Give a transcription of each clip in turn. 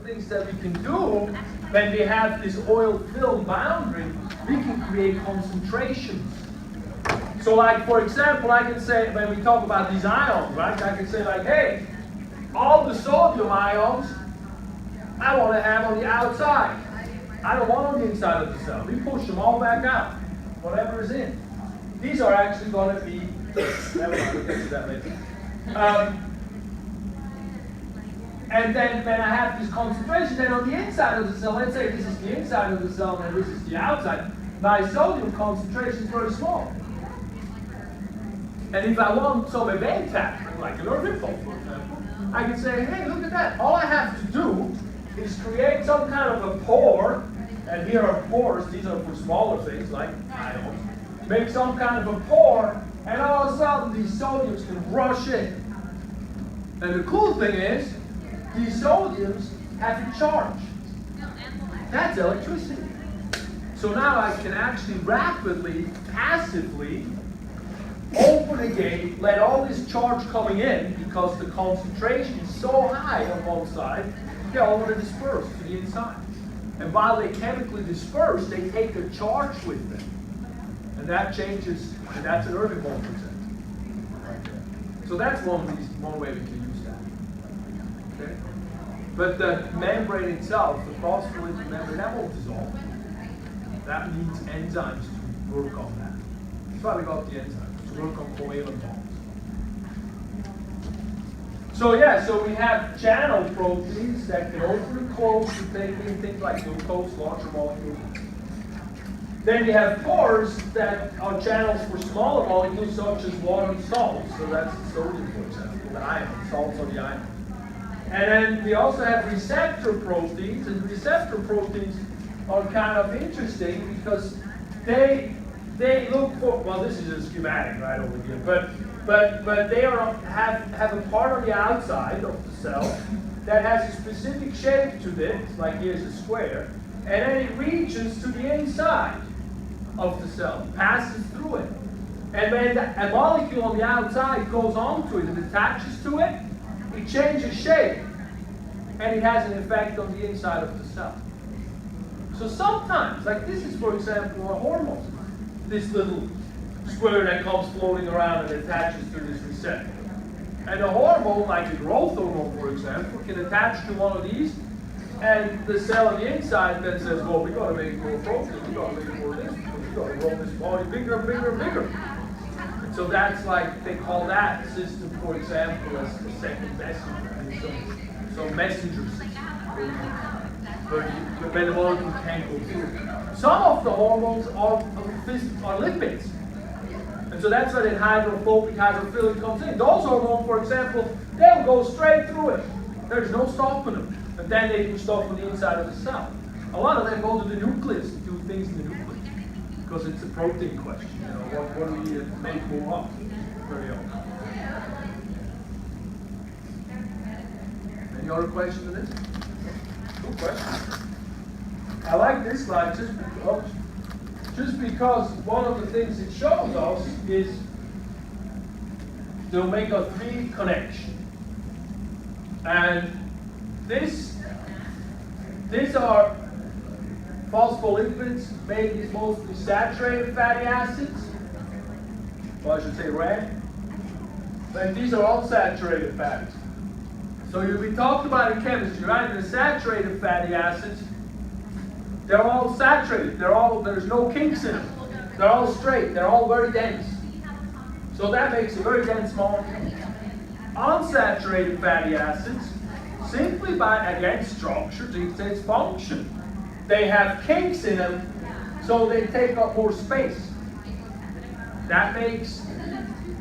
things that we can do when we have this oil-filled boundary, we can create concentrations. So like, for example, I can say, when we talk about these ions, right, I can say like, hey, all the sodium ions, I want to have on the outside. I don't want on the inside of the cell. We push them all back out, whatever is in. These are actually going to be, never mind, we'll get to that later. And then when I have this concentration, then on the inside of the cell, let's say this is the inside of the cell and this is the outside, my sodium concentration is very small. And if I want some event happening, like an Irving pulse, for example, I can say, hey, look at that. All I have to do is create some kind of a pore, and here are pores, these are for smaller things like ions. Make some kind of a pore, and all of a sudden these sodiums can rush in. And the cool thing is, these sodiums have a charge. That's electricity. So now I can actually rapidly, passively open a gate, let all this charge coming in, because the concentration is so high on one side, they all want to disperse to the inside. And while they chemically disperse, they take a charge with them. And that changes, and that's an Irving pulse percent. So that's one way we can use that. Okay? But the membrane itself, the phospholipid membrane, that won't dissolve. That needs enzymes to work on that. That's why we got the enzymes, to work on covalent bonds. So yeah, so we have channel proteins that can open and close to take in things like glucose, larger molecules. Then we have pores that are channels for smaller molecules such as water and salt. So that's the sodium, for example, the ion, salts are the ion. And then we also have receptor proteins, and receptor proteins are kind of interesting because they look for, well, this is a schematic right over here, but they have a part on the outside of the cell that has a specific shape to it, like here's a square, and then it reaches to the inside of the cell, passes through it. And when a molecule on the outside goes onto it and attaches to it, it changes shape, and it has an effect on the inside of the cell. So sometimes, like this is, for example, a hormone, this little square that comes floating around and attaches to this receptor. And a hormone, like a growth hormone, for example, can attach to one of these, and the cell on the inside then says, well, we got to make more protein, we got to make more of this, we got to grow this body bigger and bigger and bigger. And so that's like, they call that system, for example, as the second messenger. And so messenger system. When the molecule can't go through. Some of the hormones are lipids. And so that's where the hydrophobic, hydrophilic comes in. Those hormones, for example, they'll go straight through it. There's no stopping them. And then they do stuff on the inside of the cell. A lot of them go to the nucleus to do things in the nucleus. Because it's a protein question. You know, what do we make more of? Very often. Any other questions on this? Good question. I like this slide just because one of the things it shows us is the omega-3 connection. And these are phospholipids made with mostly saturated fatty acids. Well, I should say red. And these are unsaturated fats. So we talked about in chemistry, right? The saturated fatty acids, they're all saturated. There's no kinks in them. They're all straight. They're all very dense. So that makes a very dense molecule. Unsaturated fatty acids, simply by, again, structure dictates function. They have kinks in them, so they take up more space. That makes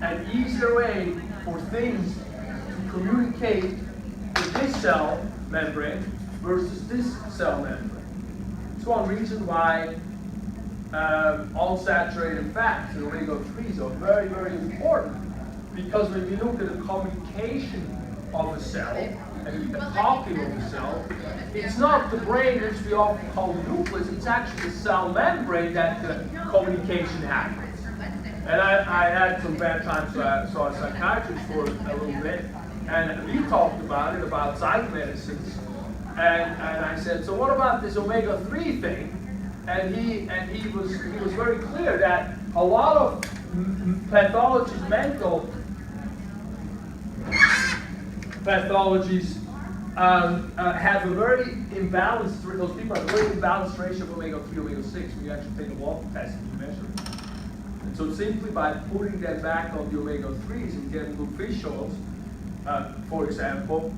an easier way for things to communicate with this cell membrane versus this cell membrane. It's one reason why unsaturated fats and omega-3s are very, very important, because when we look at the communication of a cell and the talking of the cell, it's not the brain, which we often call the nucleus, it's actually the cell membrane that the communication happens. And I had some bad times, so I saw a psychiatrist for a little bit, and we talked about it, about psych medicines, And I said, so what about this omega-3 thing? And he was very clear that a lot of pathologies, mental pathologies, have a very imbalanced, those people have a very imbalanced ratio of omega-3, omega-6 when you actually take a blood test and you measure it. And so simply by putting them back on the omega-3s and getting good fish oils, for example,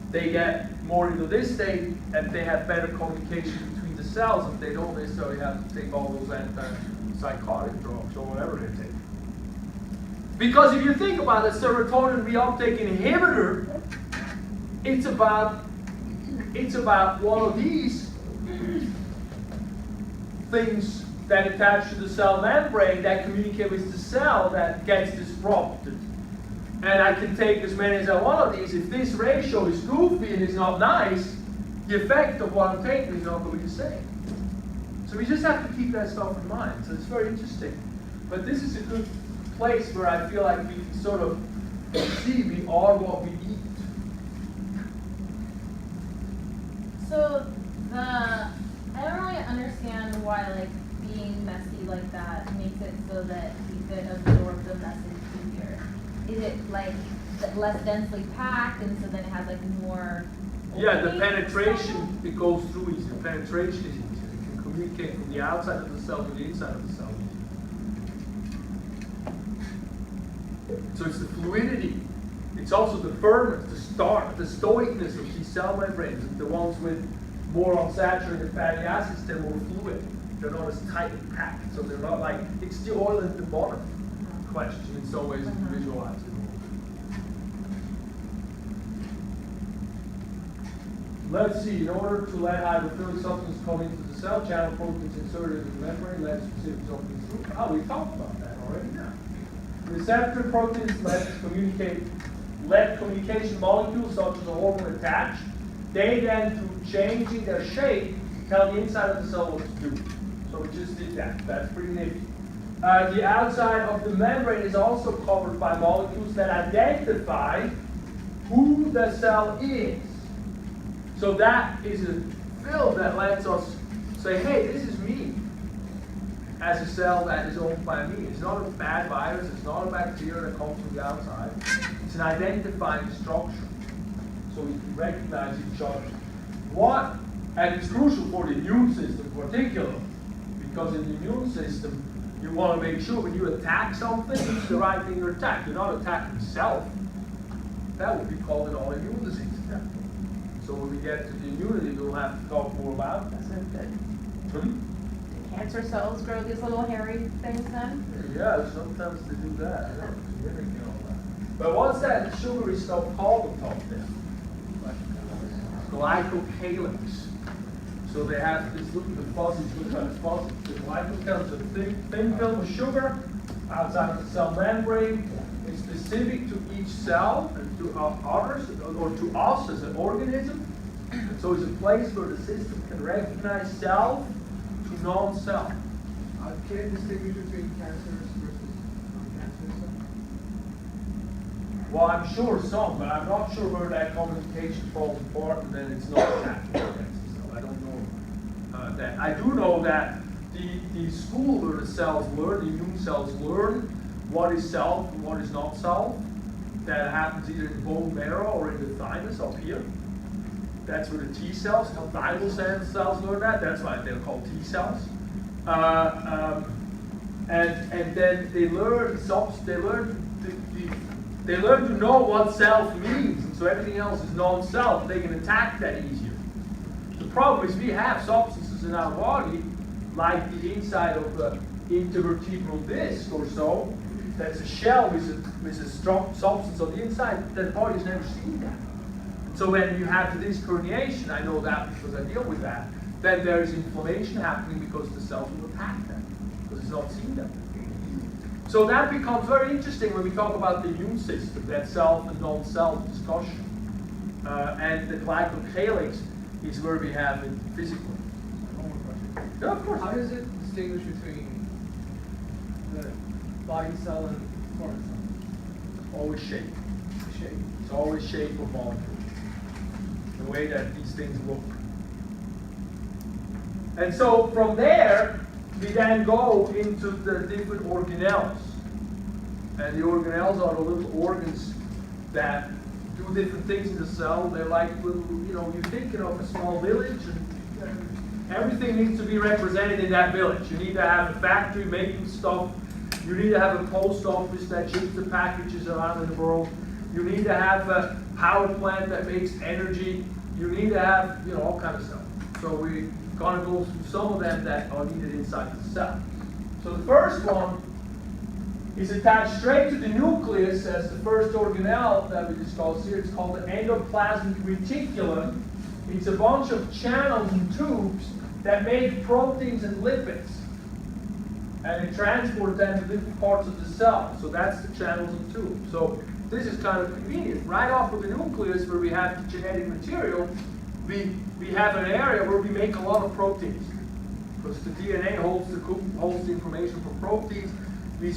they get more into this state and they have better communication between the cells and they don't necessarily have to take all those antipsychotic drugs or whatever they take. Because if you think about a serotonin reuptake inhibitor, it's about one of these things that attach to the cell membrane that communicate with the cell that gets disrupted. And I can take as many as I want of these. If this ratio is goofy and is not nice, the effect of what I'm taking is not going to be the same. So we just have to keep that stuff in mind. So it's very interesting. But this is a good place where I feel like we can sort of see we are what we eat. So I don't really understand why like being messy like that makes it so that you could absorb the message easier. Is it like less densely packed and so then it has like more? Yeah, the penetration, it goes through easier. Penetration is easier. It can communicate from the outside of the cell to the inside of the cell. So it's the fluidity. It's also the firmness, the stoicness of these cell membranes. The ones with more unsaturated fatty acids, they're more fluid. They're not as tightly packed. So they're not like, it's the oil at the bottom question in some ways if you visualize it. Let's see, in order to let hydrophilic substance come into the cell, channel proteins inserted in the membrane let specific substance through. Oh, we talked about that already now. Receptor proteins let communication molecules such as a hormone attach. They then, through changing their shape, tell the inside of the cell what to do. So we just did that. That's pretty nifty. The outside of the membrane is also covered by molecules that identify who the cell is. So that is a film that lets us say, hey, this is me as a cell that is owned by me. It's not a bad virus, it's not a bacteria that comes from the outside. It's an identifying structure. So we can recognize each other. And it's crucial for the immune system in particular, because in the immune system, you want to make sure when you attack something, it's the right thing to attack. You're not attacking self. That would be called an autoimmune disease. So when we get to the immunity, we'll have to talk more about that. Do cancer cells grow these little hairy things then? Yeah, sometimes they do that. But what's that sugary stuff called on top there? Glycocalyx. So they have this look at the fuzzies, look at the fuzzies. The glycocalyx is a thin film of sugar outside of the cell membrane. It's specific to each cell and to others, or to us as an organism. And so it's a place where the system can recognize self to non-self. Can it distinguish between cancerous versus non-cancerous? Well, I'm sure some, but I'm not sure where that communication falls apart and then it's not attached to cancer cell. I don't know that. I do know that the school where the cells learn, the immune cells learn what is self and what is not self. That happens either in the bone marrow or in the thymus up here. That's where the T cells, the thymus cells learn that. That's why they're called T cells. And then they learn to know what self means, and so everything else is non-self. They can attack that easier. The problem is we have substances in our body, like the inside of the intervertebral disc or so. That's a shell with a strong substance on the inside. The body's never seen that. So when you have the disc herniation, I know that because I deal with that, then there is inflammation happening because the cells will attack that, because it's not seen that. So that becomes very interesting when we talk about the immune system, that self and non-self discussion. And the glycocalyx is where we have it physically. One more question. Yeah, of course. How does it distinguish between the body cell and foreign cell? Always shape. The shape. It's always shape or molecule. The the way that these things look. And so from there, we then go into the different organelles. And the organelles are the little organs that do different things in the cell. They're like little, you're thinking of a small village, and everything needs to be represented in that village. You need to have a factory making stuff. You need to have a post office that ships the packages around in the world. You need to have a power plant that makes energy. You need to have, all kind of stuff. So we're going to go through some of them that are needed inside the cell. So the first one is attached straight to the nucleus as the first organelle that we discussed here. It's called the Endoplasmic Reticulum. It's a bunch of channels and tubes that make proteins and lipids. And it transports them to different parts of the cell. So that's the channels and tubes. So this is kind of convenient. Right off of the nucleus where we have the genetic material, we have an area where we make a lot of proteins. Because the DNA holds the information for proteins. We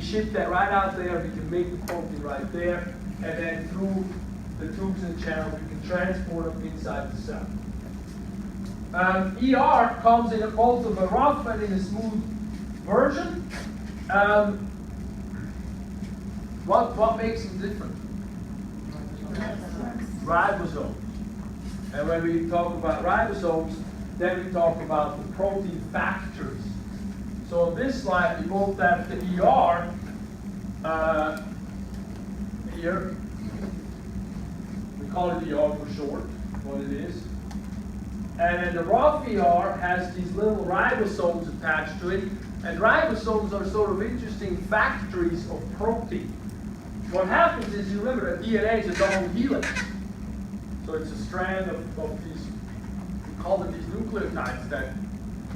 ship that right out there. We can make the protein right there. And then through the tubes and channels, we can transport them inside the cell. ER comes in both of a rough and in a smooth version. What makes them different? Ribosomes. And when we talk about ribosomes, then we talk about the protein factors. So on this slide, we both have the ER here. We call it ER for short, what it is. And then the rough ER has these little ribosomes attached to it. And ribosomes are sort of interesting factories of protein. What happens is, you remember that DNA is a double helix. So it's a strand of these, we call them these nucleotides that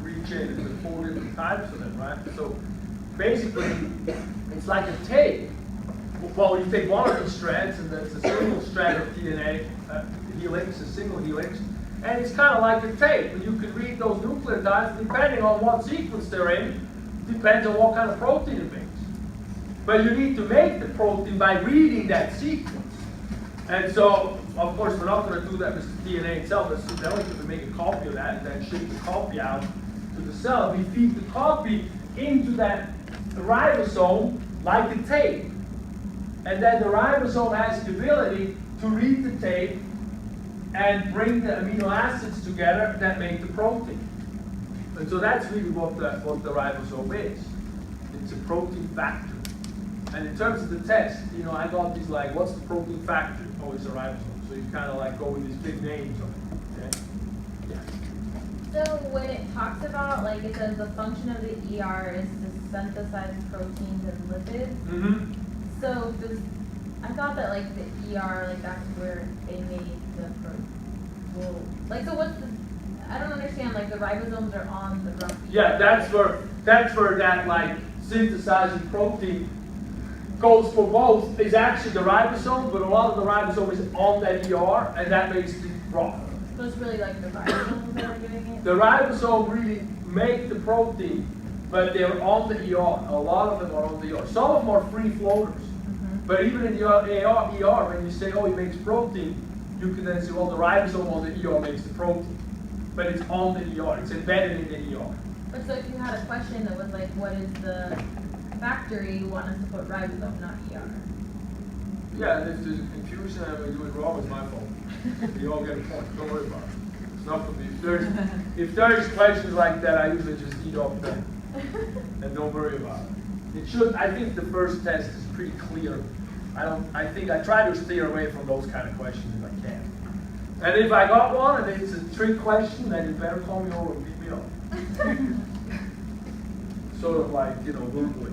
reach in, and there's 4 different types of them, right? So basically, it's like a tape. Well, you take one of these strands, and that's a single strand of DNA, helix, a single helix, and it's kind of like a tape. And you can read those nucleotides, depending on what sequence they're in, depends on what kind of protein it makes. But you need to make the protein by reading that sequence. And so, of course, we're not going to do that with the DNA itself. It's too delicate to make a copy of that and then ship the copy out to the cell. We feed the copy into that ribosome like a tape. And then the ribosome has the ability to read the tape and bring the amino acids together that make the protein. And so that's really what the ribosome is. It's a protein factor. And in terms of the test, I got these like, what's the protein factor? Oh, it's a ribosome. So you kind of like go with these big names of it. Okay? Yeah. So when it talks about, like, it says the function of the ER is to synthesize proteins and lipids. Mm-hmm. So I thought that, like, the ER, like, that's where they made the protein. Well, like, so what's the, I don't understand, like, the ribosomes are on the rough. Yeah, that's where that like synthesizing protein goes for both. Is actually the ribosome, but a lot of the ribosome is on that ER, and that makes it rough. So it's really like the ribosomes that are doing it? The ribosome really make the protein, but they're on the ER. A lot of them are on the ER. Some of them are free floaters. Mm-hmm. But even in the ER, when you say, oh, it makes protein, you can then say, well, the ribosome on the ER makes the protein. But it's on the ER. It's embedded in the ER. But so if you had a question that was like, what is the factory, you want us to put ribosome, not ER? Yeah, and if there's a confusion and we do it wrong, it's my fault. You all get a point. Don't worry about it. It's not for me. If there's questions like that, I usually just eat off them and don't worry about it. It should. I think the first test is pretty clear. I think I try to steer away from those kind of questions if I can. And if I got one and it's a trick question, then you better call me over and beat me up. Sort of like, verbally.